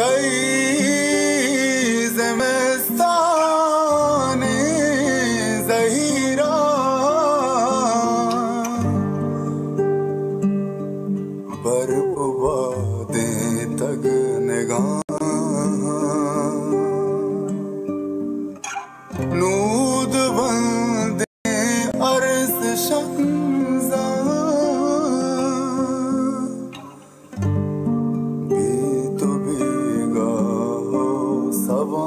तई ज़िमिस्ताने ज़हीरा बर्फ़ बादें तग निगाह नूद बंदे अर्ज़ शंज़ा तो बेगा हो सवा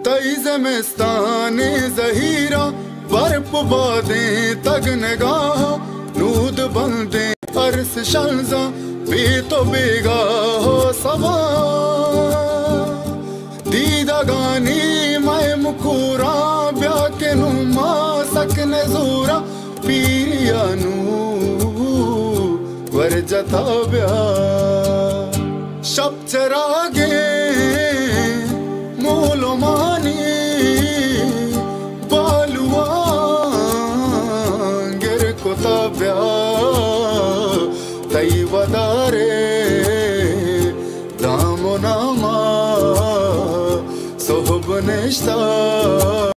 तई ज़िमिस्ताने ज़हीरा बर्फ़ बादें तग निगाह नूद बंदे अर्ज़ शंज़ा भी तो बेगा हो सवा दीदा गानी मैं मुखूरा ब्या के नुमा सकने ज़ूरा पीरिया नू वर जता ब्या शब चरागे मोलो मानी बालुआ गिर कोता ब्या तई वदारे दामो नामा सोहब नेश्ता